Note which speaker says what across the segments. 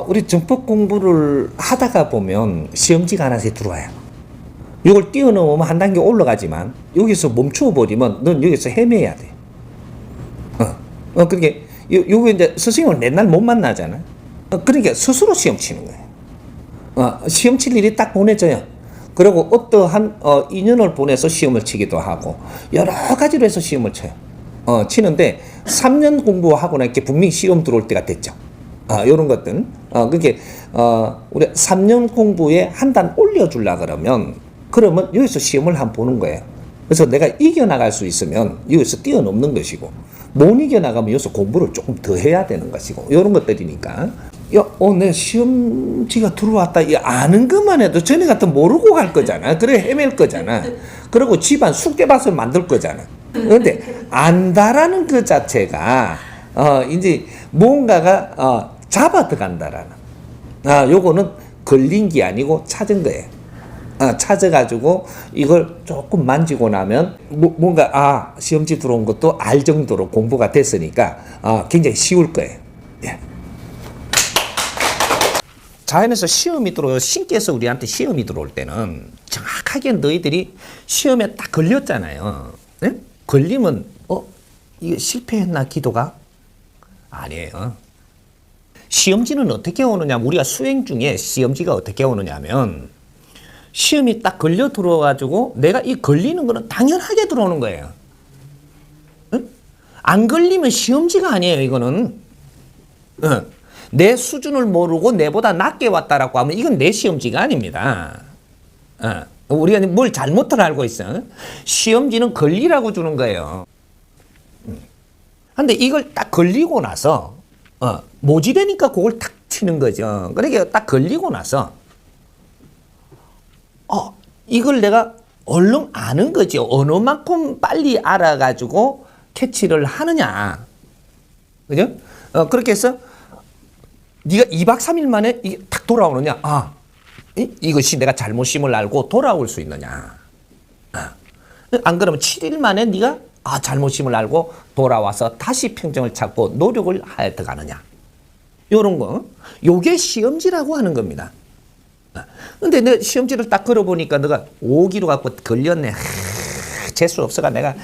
Speaker 1: 우리 정법 공부를 하다가 보면 시험지가 하나씩 들어와요. 이걸 뛰어넘으면 한 단계 올라가지만 여기서 멈추어 버리면 넌 여기서 헤매야 돼. 그러니까 요거 이제 스승님을 맨날 못 만나잖아. 그러니까 스스로 시험 치는 거예요. 시험 칠 일이 딱 보내져요. 그리고 어떠한 인연을 보내서 시험을 치기도 하고 여러 가지로 해서 시험을 쳐요. 치는데 3년 공부하고 나니까 분명히 시험 들어올 때가 됐죠. 요런 것들. 그게 우리 3년 공부에 한 단 올려주려 그러면 여기서 시험을 한번 보는 거예요. 그래서 내가 이겨나갈 수 있으면 여기서 뛰어넘는 것이고, 못 이겨나가면 여기서 공부를 조금 더 해야 되는 것이고, 요런 것들이니까. 내 시험지가 들어왔다. 이 아는 것만 해도 전에 같은 모르고 갈 거잖아. 그래, 헤맬 거잖아. 그리고 집안 쑥대밭을 만들 거잖아. 그런데 안다라는 그 자체가, 이제 뭔가가, 잡아 들어간다라는. 요거는 걸린 게 아니고 찾은 거예요. 찾아가지고 이걸 조금 만지고 나면 뭔가 시험지 들어온 것도 알 정도로 공부가 됐으니까 굉장히 쉬울 거예요. 예. 자연에서 시험이 들어오고 신께서 우리한테 시험이 들어올 때는 정확하게 너희들이 시험에 딱 걸렸잖아요. 네? 걸리면 이게 실패했나 기도가? 아니에요. 시험지는 어떻게 오느냐, 우리가 수행 중에 시험지가 어떻게 오느냐면 시험이 딱 걸려 들어와가지고 내가 이 걸리는 거는 당연하게 들어오는 거예요. 응? 안 걸리면 시험지가 아니에요, 이거는. 내 수준을 모르고 내보다 낮게 왔다라고 하면 이건 내 시험지가 아닙니다. 우리가 뭘 잘못을 알고 있어. 시험지는 걸리라고 주는 거예요. 근데 이걸 딱 걸리고 나서 모지되니까 그걸 탁 치는 거죠. 그러니까 딱 걸리고 나서 이걸 내가 얼른 아는 거지. 어느 만큼 빨리 알아가지고 캐치를 하느냐. 그죠? 그렇게 해서 네가 2박 3일 만에 이게 탁 돌아오느냐. 이것이 내가 잘못임을 알고 돌아올 수 있느냐. 안 그러면 7일 만에 네가 잘못임을 알고 돌아와서 다시 평정을 찾고 노력을 하여 들어가느냐. 요런 거. 요게 시험지라고 하는 겁니다. 근데 내 시험지를 딱 걸어보니까 너가 5기로 갖고 걸렸네. 재수 없어가 내가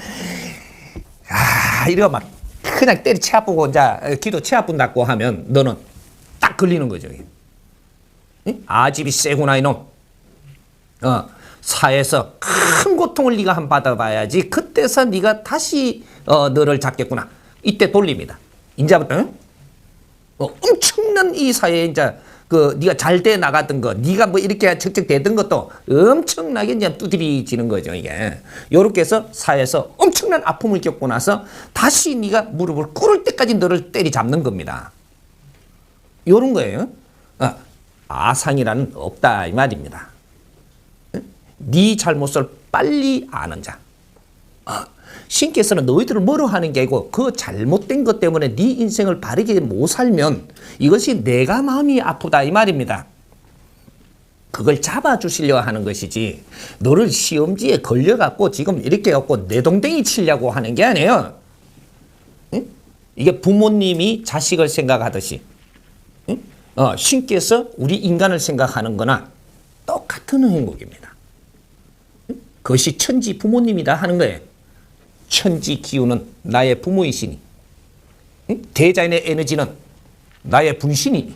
Speaker 1: 이러고 막 그냥 때리 치아프고 이제 기도 치아푼다고 하면 너는 딱 걸리는 거죠. 아집이 세구나 이놈. 사회에서 큰 고통을 네가 한번 받아봐야지 그때서 네가 다시 너를 잡겠구나. 이때 돌립니다. 이제부터 엄청난 이 사회에 이제 네가 잘 돼 나갔던 거, 네가 뭐 이렇게 척척 되던 것도 엄청나게 이제 두드려지는 거죠, 이게. 요렇게 해서 사회에서 엄청난 아픔을 겪고 나서 다시 네가 무릎을 꿇을 때까지 너를 때리잡는 겁니다. 요런 거예요. 아상이라는 없다, 이 말입니다. 네 잘못을 빨리 아는 자. 신께서는 너희들을 뭐로 하는 게 아니고 그 잘못된 것 때문에 네 인생을 바르게 못 살면 이것이 내가 마음이 아프다 이 말입니다. 그걸 잡아주시려 하는 것이지 너를 시험지에 걸려갖고 지금 이렇게 갖고 내동댕이 치려고 하는 게 아니에요. 응? 이게 부모님이 자식을 생각하듯이 응? 신께서 우리 인간을 생각하는 거나 똑같은 행복입니다. 응? 그것이 천지 부모님이다 하는 거예요. 천지 기운은 나의 부모이시니 대자연의 에너지는 나의 분신이니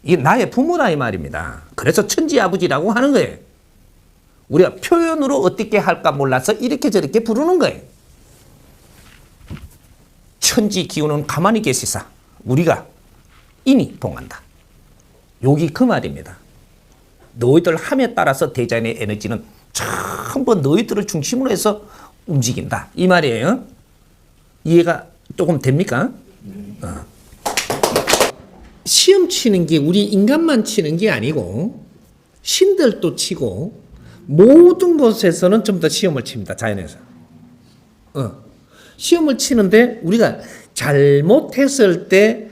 Speaker 1: 이게 나의 부모다 이 말입니다. 그래서 천지 아버지라고 하는 거예요. 우리가 표현으로 어떻게 할까 몰라서 이렇게 저렇게 부르는 거예요. 천지 기운은 가만히 계시사 우리가 인이 봉한다. 여기 그 말입니다. 너희들 함에 따라서 대자연의 에너지는 전부 너희들을 중심으로 해서 움직인다 이 말이에요. 이해가 조금 됩니까? 시험 치는 게 우리 인간만 치는 게 아니고 신들도 치고 모든 곳에서는 좀 더 시험을 칩니다. 자연에서. 시험을 치는데 우리가 잘못했을 때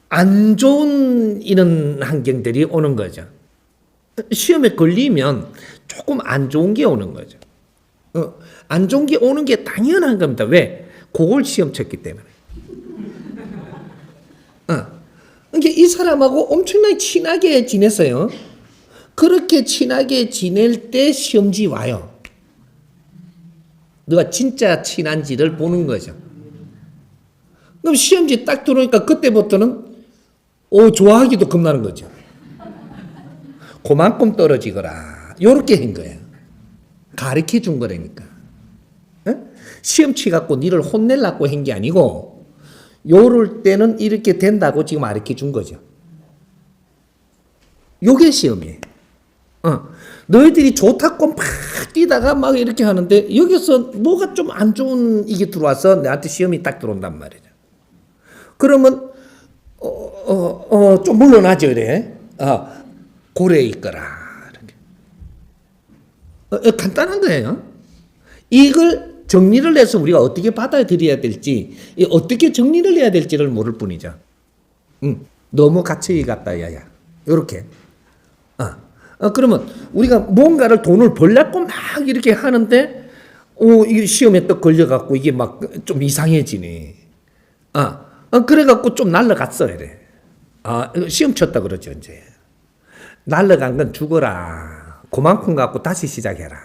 Speaker 1: 안 좋은 이런 환경들이 오는 거죠. 시험에 걸리면 조금 안 좋은 게 오는 거죠. 안 좋은 게 오는 게 당연한 겁니다. 왜? 그걸 시험 쳤기 때문에. 그러니까 이 사람하고 엄청나게 친하게 지냈어요. 그렇게 친하게 지낼 때 시험지 와요. 너가 진짜 친한지를 보는 거죠. 그럼 시험지 딱 들어오니까 그때부터는 좋아하기도 겁나는 거죠. 그만큼 떨어지거라. 요렇게 한 거예요. 가르쳐 준 거라니까. 시험치 갖고 니를 혼내려고 한 게 아니고 요럴 때는 이렇게 된다고 지금 가르쳐 준 거죠. 요게 시험이에요. 너희들이 좋다고 막 뛰다가 막 이렇게 하는데 여기서 뭐가 좀 안 좋은 이게 들어와서 나한테 시험이 딱 들어온단 말이죠. 그러면 좀 물러나죠, 이래. 고래 있거라. 간단한 거예요. 이걸 정리를 해서 우리가 어떻게 받아들여야 될지, 어떻게 정리를 해야 될지를 모를 뿐이죠. 너무 갇혀이 같다, 야야. 요렇게. 그러면 우리가 뭔가를 돈을 벌려고 막 이렇게 하는데, 이게 시험에 또 걸려갖고 이게 막 좀 이상해지네. 그래갖고 좀 날라갔어, 이래. 시험 쳤다 그러죠, 이제. 날라간 건 죽어라. 그만큼 갖고 다시 시작해라.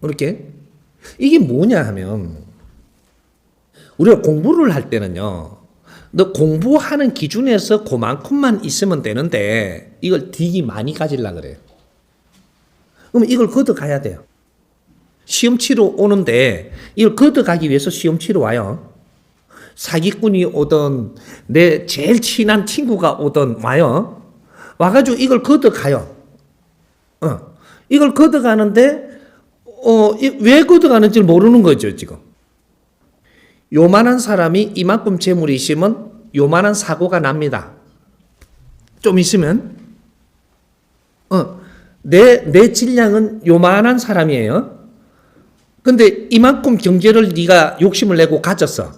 Speaker 1: 이렇게. 이게 뭐냐 하면, 우리가 공부를 할 때는요, 너 공부하는 기준에서 그만큼만 있으면 되는데, 이걸 되게 많이 가지려고 그래요. 그러면 이걸 걷어가야 돼요. 시험 치러 오는데, 이걸 걷어가기 위해서 시험 치러 와요. 사기꾼이 오든, 내 제일 친한 친구가 오든 와요. 와가지고 이걸 걷어가요. 이걸 걷어가는데, 왜 걷어가는지 모르는 거죠, 지금. 요만한 사람이 이만큼 재물이 있으면 요만한 사고가 납니다. 좀 있으면. 내 질량은 요만한 사람이에요. 근데 이만큼 경제를 네가 욕심을 내고 가졌어.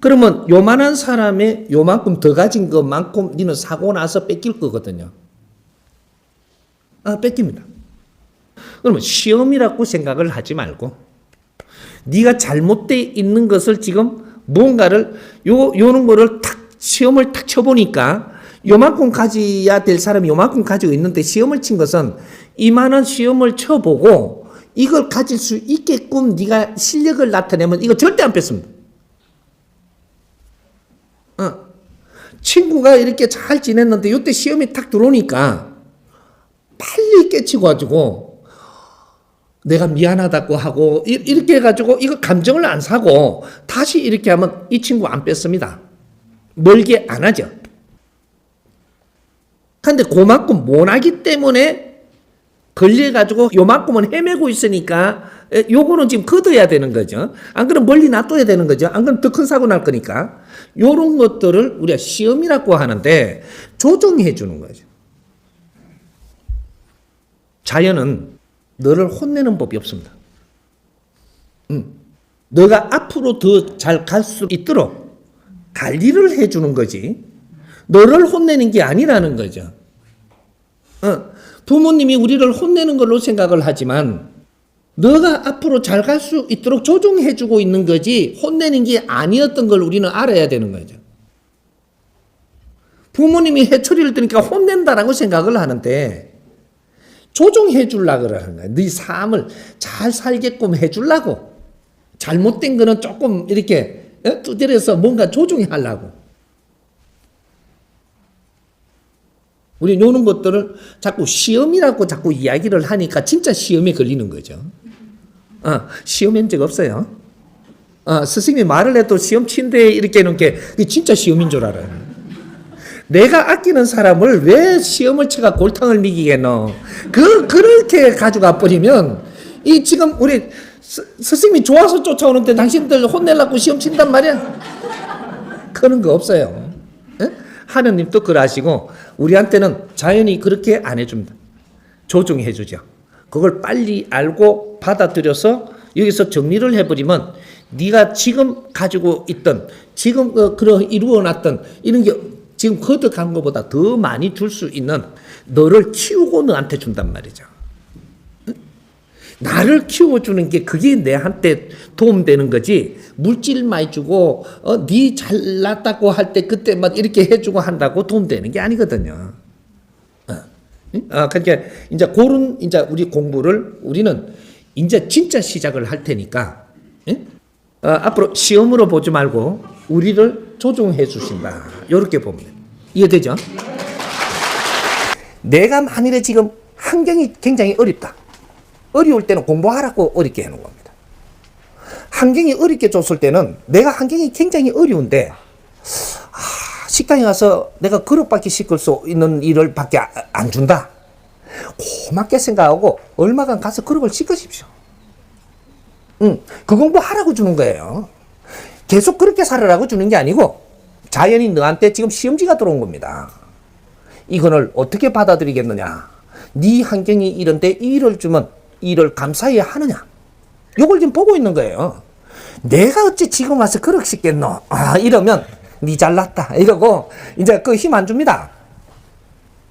Speaker 1: 그러면 요만한 사람의 요만큼 더 가진 것만큼 너는 사고 나서 뺏길 거거든요. 뺏깁니다. 그러면 시험이라고 생각을 하지 말고 네가 잘못되어 있는 것을 지금 뭔가를 요런 거를 탁 시험을 탁 쳐보니까 요만큼 가져야 될 사람이 요만큼 가지고 있는데 시험을 친 것은 이만한 시험을 쳐보고 이걸 가질 수 있게끔 네가 실력을 나타내면 이거 절대 안 뺐습니다. 친구가 이렇게 잘 지냈는데 이때 시험이 탁 들어오니까 빨리 깨치고 가지고 내가 미안하다고 하고 이렇게 해가지고 이거 감정을 안 사고 다시 이렇게 하면 이 친구 안 뺐습니다. 멀게 안 하죠. 근데 그만큼 못하기 때문에 걸려가지고 요만큼은 헤매고 있으니까 요거는 지금 걷어야 되는 거죠. 안 그러면 멀리 놔둬야 되는 거죠. 안 그러면 더 큰 사고 날 거니까. 요런 것들을 우리가 시험이라고 하는데 조정해 주는 거죠. 자연은 너를 혼내는 법이 없습니다. 너가 앞으로 더 잘 갈 수 있도록 관리를 해주는 거지 너를 혼내는 게 아니라는 거죠. 부모님이 우리를 혼내는 걸로 생각을 하지만 너가 앞으로 잘 갈 수 있도록 조정해주고 있는 거지 혼내는 게 아니었던 걸 우리는 알아야 되는 거죠. 부모님이 해초리를 드니까 혼낸다라고 생각을 하는데 조정해 주려고 그러는 거야. 네 삶을 잘 살게끔 해 주려고. 잘못된 거는 조금 이렇게 두드려서 뭔가 조정해 하려고. 우리 요런 것들을 자꾸 시험이라고 자꾸 이야기를 하니까 진짜 시험에 걸리는 거죠. 시험한 적 없어요. 스승님이 말을 해도 시험 친데 이렇게 해놓은 게 진짜 시험인 줄 알아요. 내가 아끼는 사람을 왜 시험을 쳐가 골탕을 먹이겠노? 그렇게 가져가 버리면, 이 지금 우리 스승님이 좋아서 쫓아오는데 당신들 혼내려고 시험 친단 말이야? 그런 거 없어요. 에? 하느님도 그러시고, 우리한테는 자연히 그렇게 안 해줍니다. 조정해 주죠. 그걸 빨리 알고 받아들여서 여기서 정리를 해버리면, 네가 지금 가지고 있던, 지금 이루어놨던 이런 게 지금 걷어간 것보다 더 많이 줄 수 있는 너를 키우고 너한테 준단 말이죠. 나를 키워주는 게 그게 내한테 도움되는 거지. 물질 많이 주고 네 잘났다고 할 때 그때 막 이렇게 해주고 한다고 도움되는 게 아니거든요. 그러니까 이제 그런 이제 우리 공부를 우리는 이제 진짜 시작을 할 테니까 앞으로 시험으로 보지 말고 우리를 조종해 주신다. 이렇게 보면 이해되죠? 내가 만일에 지금 환경이 굉장히 어렵다. 어려울 때는 공부하라고 어렵게 해놓은 겁니다. 환경이 어렵게 줬을 때는 내가 환경이 굉장히 어려운데 식당에 가서 내가 그릇밖에 씻을 수 있는 일을 밖에 안 준다. 고맙게 생각하고 얼마간 가서 그릇을 씻으십시오. 그 공부하라고 주는 거예요. 계속 그렇게 살아라고 주는 게 아니고 자연히 너한테 지금 시험지가 들어온 겁니다. 이거를 어떻게 받아들이겠느냐. 네 환경이 이런데 일을 주면 일을 감사히 하느냐. 요걸 지금 보고 있는 거예요. 내가 어찌 지금 와서 그릇 씻겠노. 이러면 니 잘났다 이러고 이제 그 힘 안 줍니다.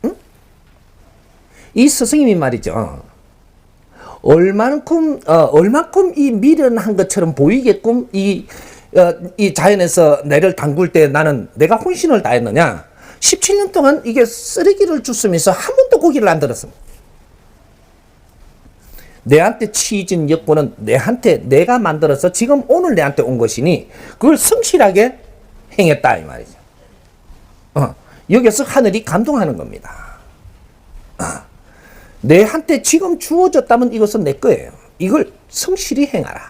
Speaker 1: 응? 이 스승님이 말이죠. 얼만큼 이 미련한 것처럼 보이게끔 이 자연에서 내를 담글 때 나는 내가 혼신을 다했느냐. 17년 동안 이게 쓰레기를 주스면서 한 번도 고기를 안 들었습니다. 내한테 치진 여건은 내가 만들어서 지금 오늘 내한테 온 것이니 그걸 성실하게 행했다 이 말이죠. 여기서 하늘이 감동하는 겁니다. 내한테 지금 주어졌다면 이것은 내 거예요. 이걸 성실히 행하라.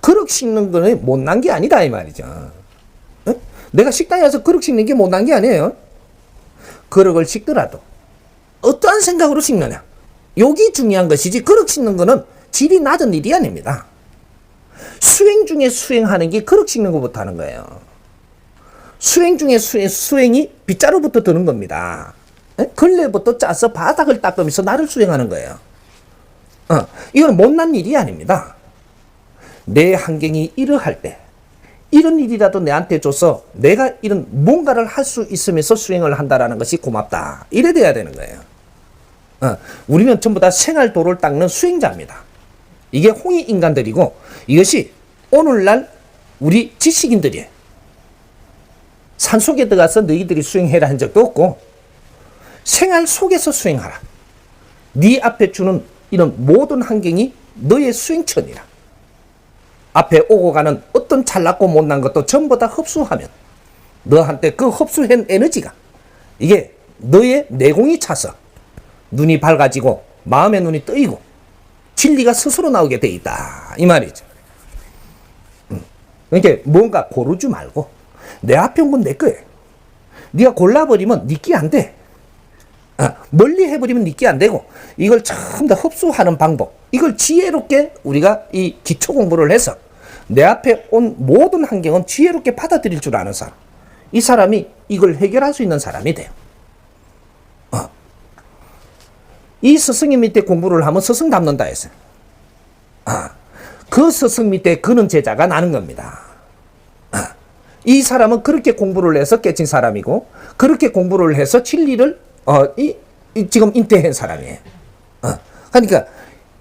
Speaker 1: 그릇 씻는 거는 못난 게 아니다 이 말이죠. 내가 식당에 가서 그릇 씻는 게 못난 게 아니에요. 그릇을 씻더라도 어떠한 생각으로 씻느냐. 여기 중요한 것이지 그릇 씻는 거는 질이 낮은 일이 아닙니다. 수행 중에 수행하는 게 그릇 씻는 것부터 하는 거예요. 수행 중에 수행이 빗자루부터 드는 겁니다. 걸레부터 짜서 바닥을 닦으면서 나를 수행하는 거예요. 이건 못난 일이 아닙니다. 내 환경이 이러할 때 이런 일이라도 내한테 줘서 내가 이런 뭔가를 할 수 있으면서 수행을 한다라는 것이 고맙다. 이래 돼야 되는 거예요. 우리는 전부 다 생활도를 닦는 수행자입니다. 이게 홍익인간들이고 이것이 오늘날 우리 지식인들이에요. 산속에 들어가서 너희들이 수행해라 한 적도 없고 생활 속에서 수행하라. 네 앞에 주는 이런 모든 환경이 너의 수행천이라. 앞에 오고 가는 어떤 잘났고 못난 것도 전부 다 흡수하면 너한테 그 흡수한 에너지가 이게 너의 내공이 차서 눈이 밝아지고 마음의 눈이 뜨이고 진리가 스스로 나오게 돼 있다 이 말이죠. 그러니까 뭔가 고르지 말고 내 앞에 온 건 내 거예요. 네가 골라버리면 니끼 안 돼. 멀리 해버리면 니끼 안 되고 이걸 전부 다 흡수하는 방법, 이걸 지혜롭게 우리가 이 기초 공부를 해서 내 앞에 온 모든 환경은 지혜롭게 받아들일 줄 아는 사람, 이 사람이 이걸 해결할 수 있는 사람이 돼요. 이 스승님 밑에 공부를 하면 스승 닮는다 했어요. 그 스승 밑에 그는 제자가 나는 겁니다. 이 사람은 그렇게 공부를 해서 깨친 사람이고 그렇게 공부를 해서 진리를 지금 인태한 사람이에요. 그러니까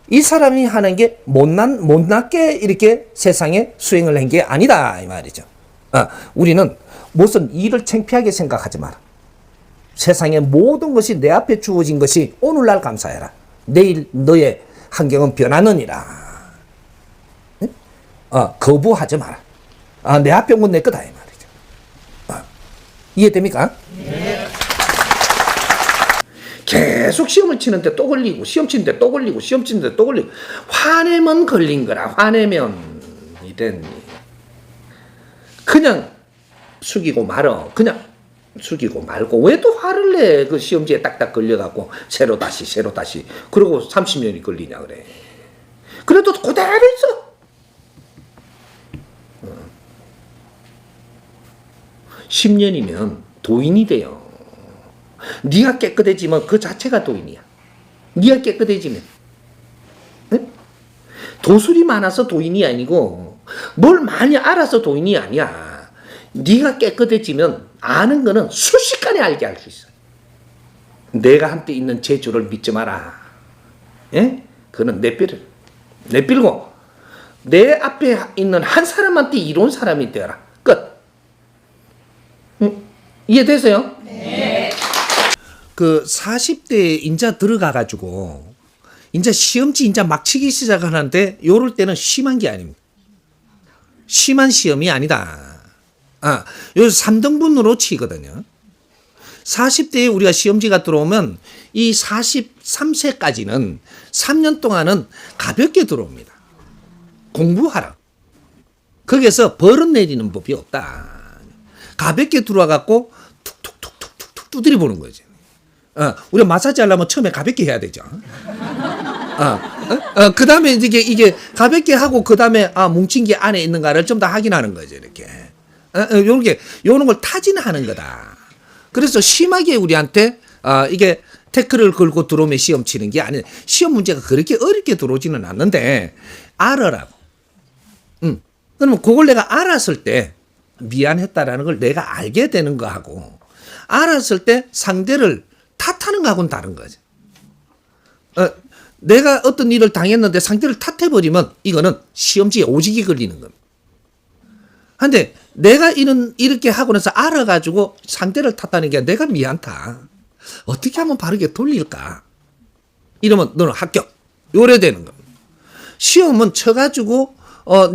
Speaker 1: 이 사람이 하는 게 못났게 이렇게 세상에 수행을 한 게 아니다 이 말이죠. 우리는 무슨 일을 창피하게 생각하지 마라. 세상의 모든 것이 내 앞에 주어진 것이 오늘날 감사해라. 내일 너의 환경은 변하느니라. 거부하지 마라. 내 앞에 온 건 내 거다 이 말이죠. 이해됩니까? 네. 계속 시험을 치는데 또 걸리고 시험 치는데 또 걸리고 시험 치는데 또 걸리고 화내면 걸린 거라. 화내면 이랬니. 그냥 숙이고 말어. 그냥 숙이고 말고 왜 또 화를 내? 그 시험지에 딱딱 걸려갖고 새로 다시 그러고 30년이 걸리냐 그래. 그래도 그대로 있어. 10년이면 도인이 돼요. 네가 깨끗해지면 그 자체가 도인이야. 네가 깨끗해지면. 네? 도술이 많아서 도인이 아니고 뭘 많이 알아서 도인이 아니야. 네가 깨끗해지면 아는 거는 순식간에 알게 할 수 있어. 내가 한때 있는 재주를 믿지 마라. 예? 그는 내빌고 내 앞에 있는 한 사람한테 이로운 사람이 되어라. 끝. 이해되세요? 네. 그 40대에 인자 들어가가지고 인자 시험지 인자 막 치기 시작하는데 요럴 때는 심한 게 아닙니다. 심한 시험이 아니다. 요 3등분으로 치거든요. 40대에 우리가 시험지가 들어오면 이 43세까지는 3년 동안은 가볍게 들어옵니다. 공부하라. 거기에서 벌은 내리는 법이 없다. 가볍게 들어와갖고 툭툭툭툭툭툭 두드려 보는 거죠. 우리가 마사지 하려면 처음에 가볍게 해야 되죠. 그 다음에 이게 가볍게 하고 그 다음에 뭉친 게 안에 있는가를 좀 더 확인하는 거죠. 이렇게. 요런 걸 타진하는 거다. 그래서 심하게 우리한테 이게 태클을 걸고 들어오면 시험 치는 게 아니라 시험 문제가 그렇게 어렵게 들어오지는 않는데 알아라고. 그러면 그걸 내가 알았을 때 미안했다라는 걸 내가 알게 되는 거하고 알았을 때 상대를 탓하는 거하고는 다른 거죠. 내가 어떤 일을 당했는데 상대를 탓해버리면 이거는 시험지에 오직이 걸리는 겁니다. 근데 내가 이렇게 하고 나서 알아가지고 상대를 탓하는 게 내가 미안하다. 어떻게 하면 바르게 돌릴까? 이러면 너는 합격. 요래 되는 겁니다. 시험은 쳐가지고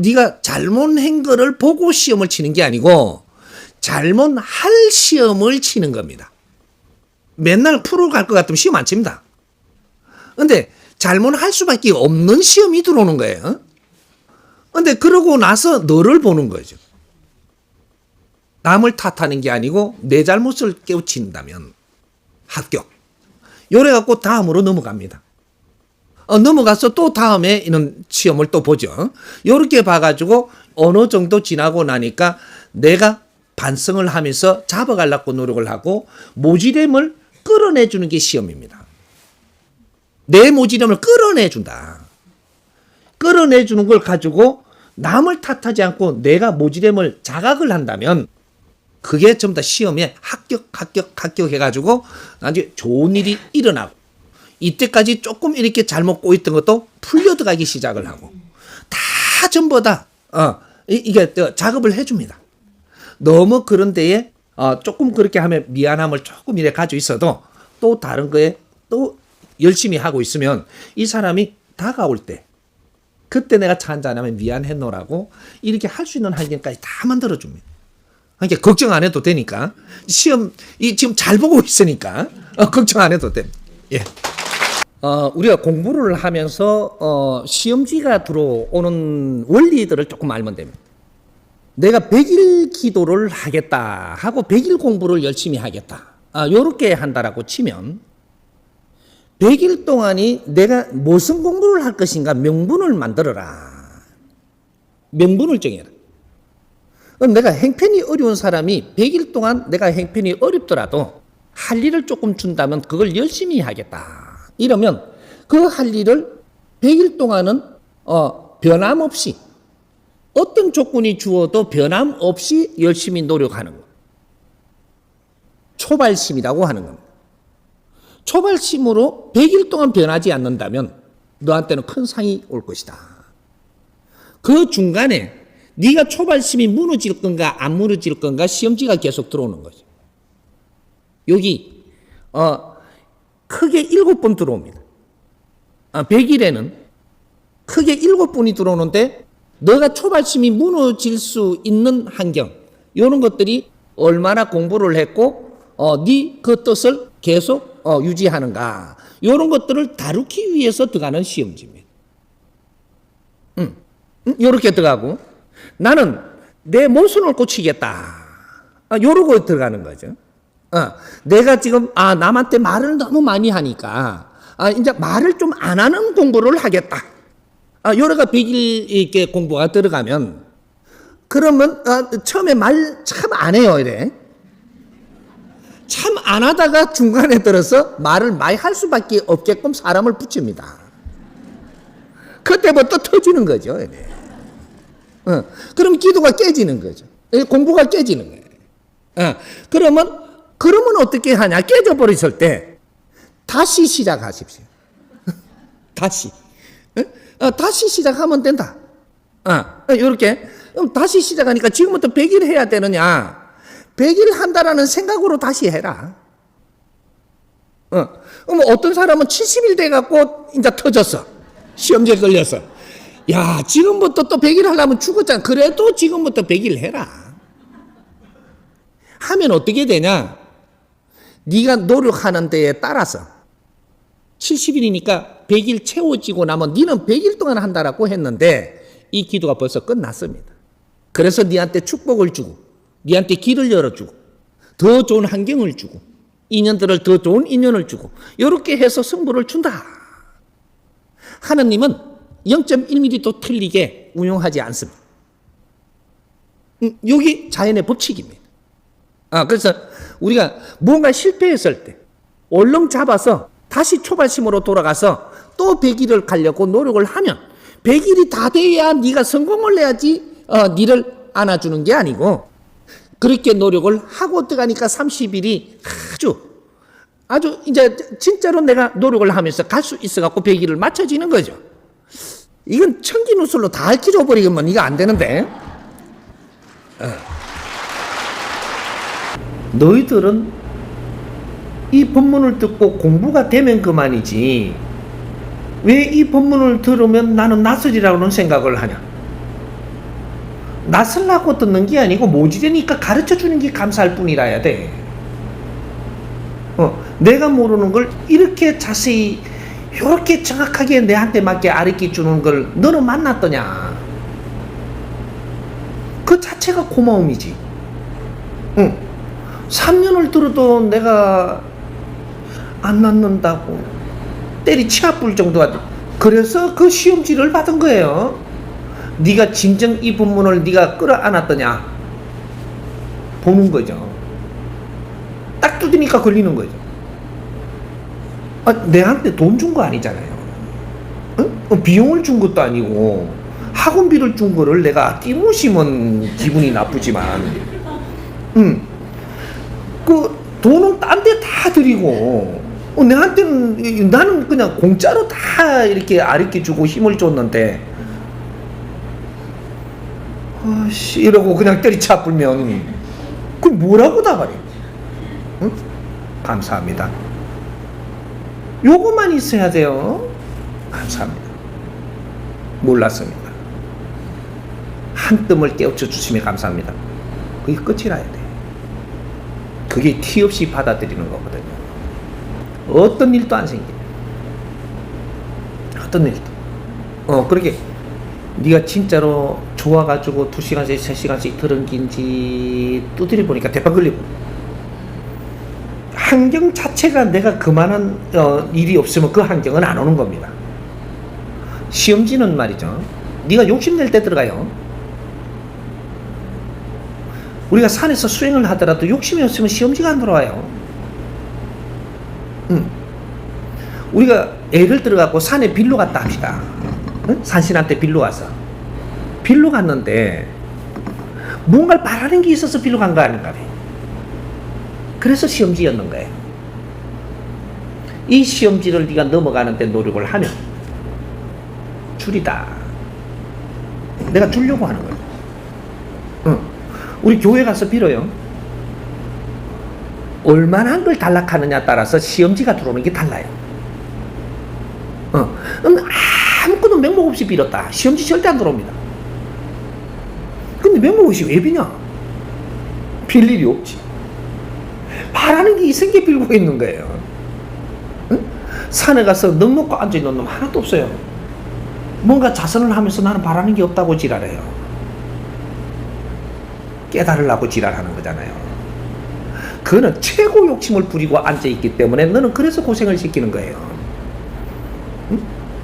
Speaker 1: 네가 잘못한 거를 보고 시험을 치는 게 아니고 잘못할 시험을 치는 겁니다. 맨날 프로 갈 것 같으면 시험 안 칩니다. 근데 잘못할 수밖에 없는 시험이 들어오는 거예요. 근데 그러고 나서 너를 보는 거죠. 남을 탓하는 게 아니고 내 잘못을 깨우친다면 합격. 요래 갖고 다음으로 넘어갑니다. 넘어가서 또 다음에 이런 시험을 또 보죠. 요렇게 봐가지고 어느 정도 지나고 나니까 내가 반성을 하면서 잡아가려고 노력을 하고 모지됨을 끌어내주는 게 시험입니다. 내 모지됨을 끌어내준다. 끌어내주는 걸 가지고 남을 탓하지 않고 내가 모지됨을 자각을 한다면 그게 전부 다 시험에 합격 해가지고 나중에 좋은 일이 일어나고 이때까지 조금 이렇게 잘못 꼬였던 것도 풀려 들어가기 시작을 하고 다 전부 다 이게 작업을 해줍니다. 너무 그런 데에 조금 그렇게 하면 미안함을 조금 이렇게 가지고 있어도 또 다른 거에 또 열심히 하고 있으면 이 사람이 다가올 때 그때 내가 차 한잔하면 미안했노라고 이렇게 할 수 있는 환경까지 다 만들어줍니다. 그러니까 걱정 안 해도 되니까 시험 지금 잘 보고 있으니까 걱정 안 해도 됩니다. 예. 우리가 공부를 하면서 시험지가 들어오는 원리들을 조금 알면 됩니다. 내가 100일 기도를 하겠다 하고 100일 공부를 열심히 하겠다. 요렇게 한다라고 치면 100일 동안이 내가 무슨 공부를 할 것인가 명분을 만들어라. 명분을 정해라. 내가 형편이 어려운 사람이 100일 동안 내가 형편이 어렵더라도 할 일을 조금 준다면 그걸 열심히 하겠다. 이러면 그 할 일을 100일 동안은 변함없이 어떤 조건이 주어도 변함없이 열심히 노력하는 것. 초발심이라고 하는 겁니다. 초발심으로 100일 동안 변하지 않는다면 너한테는 큰 상이 올 것이다. 그 중간에 네가 초발심이 무너질 건가 안 무너질 건가 시험지가 계속 들어오는 거죠. 여기 크게 7번 들어옵니다. 100일에는 크게 7번이 들어오는데 너가 초발심이 무너질 수 있는 환경 이런 것들이 얼마나 공부를 했고 네 그 뜻을 계속 유지하는가 이런 것들을 다루기 위해서 들어가는 시험지입니다. 이렇게 들어가고 나는 내 모순을 고치겠다. 요러고 들어가는 거죠. 내가 지금 남한테 말을 너무 많이 하니까 이제 말을 좀 안 하는 공부를 하겠다. 요래가 100일 이렇게 공부가 들어가면 그러면 처음에 말 참 안 해요. 이래. 참 안 하다가 중간에 들어서 말을 많이 할 수밖에 없게끔 사람을 붙입니다. 그때부터 터지는 거죠. 이래. 그럼 기도가 깨지는 거죠. 공부가 깨지는 거예요. 그러면 어떻게 하냐? 깨져버렸을 때 다시 시작하십시오. 다시. 다시 시작하면 된다. 이렇게. 그럼 다시 시작하니까 지금부터 100일 해야 되느냐? 100일 한다라는 생각으로 다시 해라. 그럼 어떤 사람은 70일 돼갖고 이제 터졌어. 시험지에 걸렸어. 야, 지금부터 또 100일 하려면 죽었잖아. 그래도 지금부터 100일 해라. 하면 어떻게 되냐? 네가 노력하는 데에 따라서 70일이니까 100일 채워지고 나면 너는 100일 동안 한다라고 했는데 이 기도가 벌써 끝났습니다. 그래서 네한테 축복을 주고 네한테 길을 열어주고 더 좋은 환경을 주고 인연들을 더 좋은 인연을 주고 이렇게 해서 승부를 준다. 하느님은 0.1mm도 틀리게 운용하지 않습니다. 여기 자연의 법칙입니다. 그래서 우리가 뭔가 실패했을 때 얼렁 잡아서 다시 초발심으로 돌아가서 또 100일을 가려고 노력을 하면 100일이 다 돼야 네가 성공을 해야지 니를 안아주는 게 아니고 그렇게 노력을 하고 들어가니까 30일이 아주 이제 진짜로 내가 노력을 하면서 갈 수 있어갖고 100일을 맞춰지는 거죠. 이건 천기누설로 다 얽혀져 버리면 이거 안 되는데. 너희들은 이 법문을 듣고 공부가 되면 그만이지 왜 이 법문을 들으면 나는 낯설이라고는 생각을 하냐? 낯설라고 듣는 게 아니고 모지되니까 가르쳐주는 게 감사할 뿐이라야 돼. 내가 모르는 걸 이렇게 자세히 이렇게 정확하게 내한테 맞게 가르쳐주는 걸 너는 만났더냐? 그 자체가 고마움이지. 3년을 들어도 내가 안 낫는다고 때리치 아플 정도가 돼. 그래서 그 시험지를 받은 거예요. 네가 진정 이 법문을 네가 끌어안았더냐 보는 거죠. 딱 뜯으니까 걸리는 거죠. 내한테 돈 준 거 아니잖아요. 비용을 준 것도 아니고 학원비를 준 거를 내가 띄무시면 기분이 나쁘지만 그 돈은 딴 데 다 드리고 내한테는 나는 그냥 공짜로 다 이렇게 가르쳐주고 힘을 줬는데 이러고 그냥 때리쳐 불면 그 뭐라고 다 말해. 감사합니다. 요거만 있어야 돼요. 감사합니다. 몰랐습니다. 한 뜸을 깨우쳐 주시면 감사합니다. 그게 끝이라야 돼. 그게 티 없이 받아들이는 거거든요. 어떤 일도 안 생겨요. 어떤 일도. 그렇게 네가 진짜로 좋아가지고 2시간씩 3시간씩 들은 긴지 두드려 보니까 대박 걸리고 환경 자체가 내가 그만한 일이 없으면 그 환경은 안 오는 겁니다. 시험지는 말이죠. 네가 욕심낼 때 들어가요. 우리가 산에서 수행을 하더라도 욕심이 없으면 시험지가 안 들어와요. 우리가 애를 들어가고 산에 빌로 갔다 합시다. 산신한테 빌로 가서 빌로 갔는데 뭔가를 바라는 게 있어서 빌로 간 거 아닌가. 그래서 시험지였는 거예요. 이 시험지를 네가 넘어가는데 노력을 하면 줄이다. 내가 주려고 하는 거예요. 우리 교회 가서 빌어요. 얼마나 한 걸 단락하느냐 따라서 시험지가 들어오는 게 달라요. 아무것도 맹목 없이 빌었다. 시험지 절대 안 들어옵니다. 근데 맹목 없이 왜 비냐? 빌 일이 없지. 바라는 게 있은 게 빌고 있는 거예요. 산에 가서 넉넉고 앉아있는 놈 하나도 없어요. 뭔가 자선을 하면서 나는 바라는 게 없다고 지랄해요. 깨달으려고 지랄하는 거잖아요. 그거는 최고 욕심을 부리고 앉아있기 때문에 너는 그래서 고생을 시키는 거예요.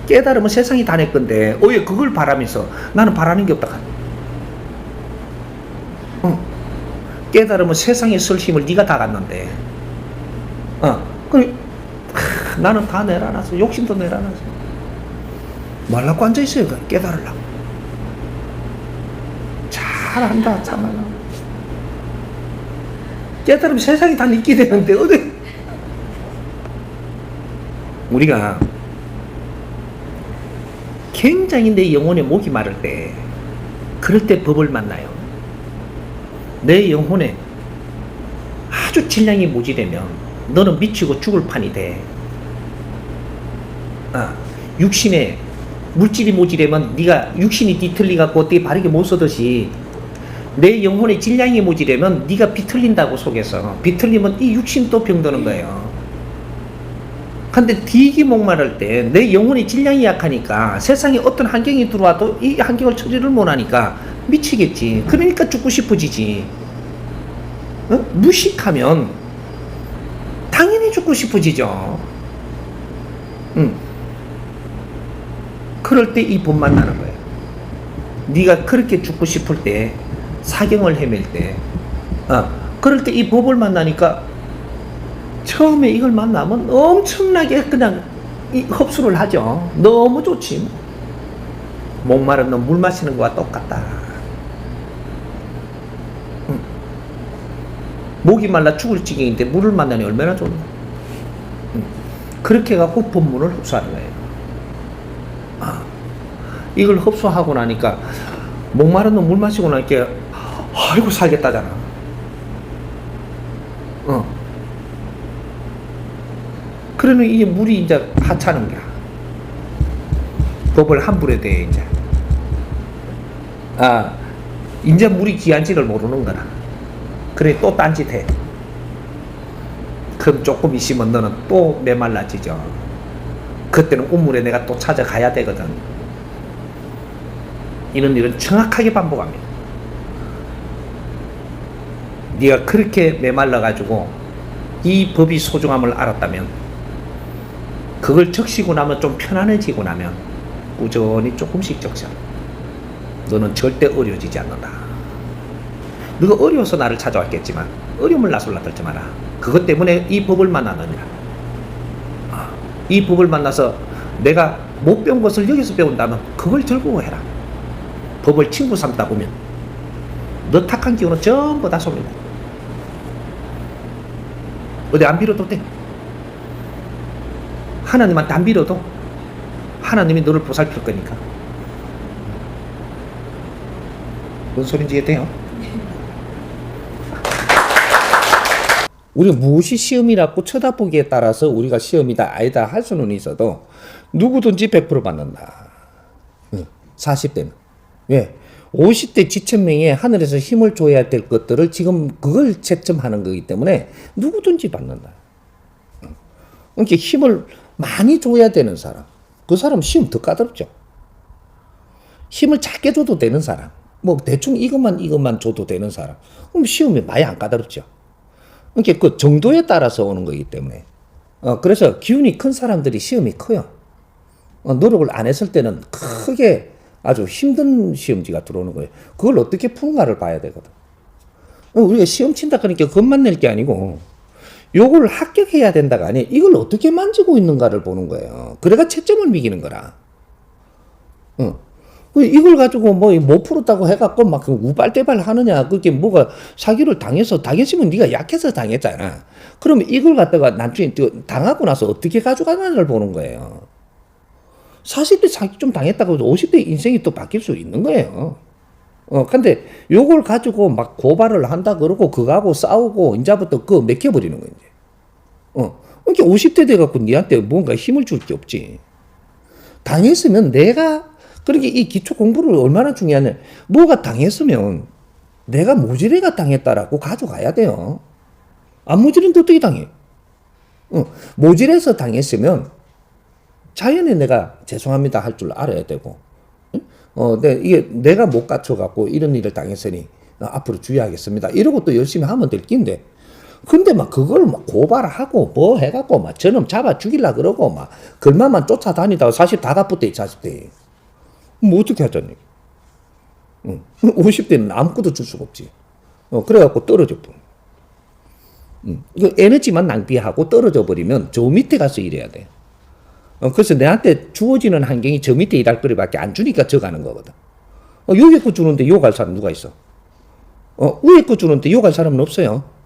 Speaker 1: 깨달으면 세상이 다 내 건데 왜 그걸 바라면서 나는 바라는 게 없다. 깨달으면 세상에 쓸 힘을 네가 다 갖는데 나는 다 내려놨어. 욕심도 내려놨어. 말라고 앉아있어요. 깨달으려고. 잘한다. 참말로. 깨달으면 세상이 다 있게 되는데 어디 우리가 굉장히 내 영혼의 목이 마를 때, 그럴 때 법을 만나요. 내 영혼에 아주 질량이 모자라면 너는 미치고 죽을 판이 돼. 육신에 물질이 모자라면 네가 육신이 뒤틀리갖고 어떻게 바르게 못 서듯이 내 영혼의 질량이 모자라면 네가 비틀린다고 속에서. 비틀리면 이 육신도 병드는 거예요. 근데 뒤기 목마를 때 내 영혼의 질량이 약하니까 세상에 어떤 환경이 들어와도 이 환경을 처리를 못하니까 미치겠지. 그러니까 죽고 싶어지지. 무식하면 당연히 죽고 싶어지죠. 그럴 때 이 법 만나는 거예요. 네가 그렇게 죽고 싶을 때, 사경을 헤맬 때, 그럴 때 이 법을 만나니까 처음에 이걸 만나면 엄청나게 그냥 흡수를 하죠. 너무 좋지. 목마른 놈 물 마시는 거와 똑같다. 목이 말라 죽을 지경인데 물을 만나니 얼마나 좋나. 그렇게 해갖고 법문을 흡수하는 거예요. 이걸 흡수하고 나니까 목마른 놈 물 마시고 나니까 아이고 살겠다잖아. 그러면 이 물이 이제 하찮은 거야. 법을 함부로 돼 이제. 이제 물이 귀한지를 모르는 거라. 그래 또 딴짓해. 그럼 조금 있으면 너는 또 메말라지죠. 그때는 우물에 내가 또 찾아가야 되거든. 이런 일은 정확하게 반복합니다. 네가 그렇게 메말라가지고 이 법이 소중함을 알았다면, 그걸 적시고 나면 좀 편안해지고 나면 꾸준히 조금씩 적셔. 너는 절대 어려워지지 않는다. 너가 어려워서 나를 찾아왔겠지만 어려움을 나솔라 들지 마라. 그것 때문에 이 법을 만나느니라. 이 법을 만나서 내가 못 배운 것을 여기서 배운다면 그걸 즐거워해라. 법을 친구 삼다 보면 너 탁한 기운은 전부 다 쏩니다. 어디 안 빌어도 돼. 하나님한테 안 빌어도 하나님이 너를 보살필 거니까. 뭔 소린지 이해돼요? 우리가 무엇이 시험이라고 쳐다보기에 따라서 우리가 시험이다 아니다 할 수는 있어도 누구든지 100% 받는다. 40대는. 왜? 50대 지천명에 하늘에서 힘을 줘야 될 것들을 지금 그걸 채점하는 거기 때문에 누구든지 받는다. 그러니까 힘을 많이 줘야 되는 사람, 그 사람 시험 더 까다롭죠. 힘을 작게 줘도 되는 사람, 뭐 대충 이것만 줘도 되는 사람, 그럼 시험이 많이 안 까다롭죠. 그러니까 그 정도에 따라서 오는 거기 때문에. 그래서 기운이 큰 사람들이 시험이 커요. 노력을 안 했을 때는 크게 아주 힘든 시험지가 들어오는 거예요. 그걸 어떻게 푸는가를 봐야 되거든. 우리가 시험 친다 그러니까 그것만 낼 게 아니고 요걸 합격해야 된다가 아니에요. 이걸 어떻게 만지고 있는가를 보는 거예요. 그래가 채점을 매기는 거라. 이걸 가지고 뭐 못 풀었다고 해갖고 막 우발대발 하느냐. 그게 뭐가 사기를 당했으면 네가 약해서 당했잖아. 그러면 이걸 갖다가 나중에 당하고 나서 어떻게 가져가느냐를 보는 거예요. 40대 사기 좀 당했다고 해도 50대 인생이 또 바뀔 수 있는 거예요. 근데 요걸 가지고 막 고발을 한다 그러고 그거하고 싸우고 이제부터 그거 맥혀버리는 거예요. 그러니까 50대 돼갖고 니한테 뭔가 힘을 줄 게 없지. 당했으면 내가, 그러니까 이 기초 공부를 얼마나 중요하냐. 뭐가 당했으면 내가 모질애가 당했다라고 가져가야 돼요. 안 모질인데 어떻게 당해? 모질해서 당했으면 자연히 내가 죄송합니다 할 줄 알아야 되고, 이게 내가 못 갖춰갖고 이런 일을 당했으니 앞으로 주의하겠습니다. 이러고 또 열심히 하면 될 낀데, 근데 막 그걸 막 고발하고 뭐 해갖고 막 저놈 잡아 죽이려 그러고 막 글만만 쫓아다니다가 40 다 갚았대, 40대. 뭐 어떻게 하자니? 50대는 아무것도 줄 수가 없지. 그래갖고 떨어져 버려. 그 에너지만 낭비하고 떨어져 버리면 저 밑에 가서 일해야 돼. 그래서 내한테 주어지는 환경이 저 밑에 일할 거리밖에 안 주니까 저 가는 거거든. 여기 거 주는데 요 갈 사람 누가 있어? 위에 거 주는데 요 갈 사람은 없어요.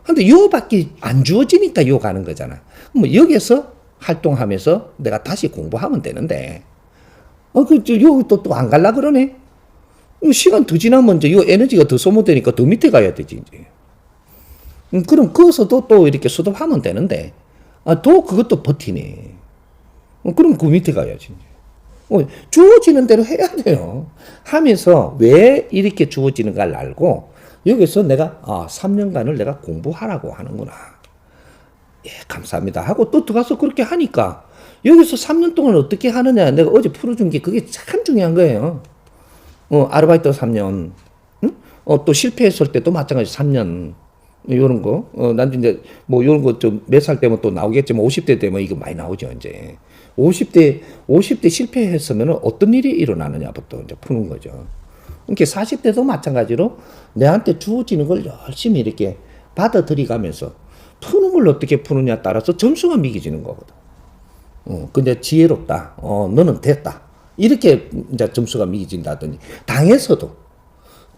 Speaker 1: 근데 요밖에 안 주어지니까 요 가는 거잖아. 뭐 여기서 활동하면서 내가 다시 공부하면 되는데, 여기 또 안 갈라 그러네? 시간 더 지나면 이제 이 에너지가 더 소모되니까 더 밑에 가야 되지, 이제. 그럼 거기서도 또 이렇게 수습하면 되는데, 또 그것도 버티네. 그럼 그 밑에 가야지. 주어지는 대로 해야 돼요. 하면서 왜 이렇게 주어지는가를 알고, 여기서 내가, 3년간을 내가 공부하라고 하는구나. 예, 감사합니다. 하고 또 들어가서 그렇게 하니까, 여기서 3년 동안 어떻게 하느냐. 내가 어제 풀어준 게 그게 참 중요한 거예요. 아르바이트 3년. 응? 또 실패했을 때도 마찬가지 3년. 요런 거. 난 이제 뭐 요런 거 좀 몇 살 때면 또 나오겠지만 50대 되면 이거 많이 나오죠, 이제. 50대 실패했으면 어떤 일이 일어나느냐부터 이제 푸는 거죠. 그러니까 40대도 마찬가지로 내한테 주어지는 걸 열심히 이렇게 받아들이가면서 푸는 걸 어떻게 푸느냐에 따라서 점수가 매겨지는 거거든. 근데 지혜롭다. 너는 됐다. 이렇게 이제 점수가 매겨진다더니 당에서도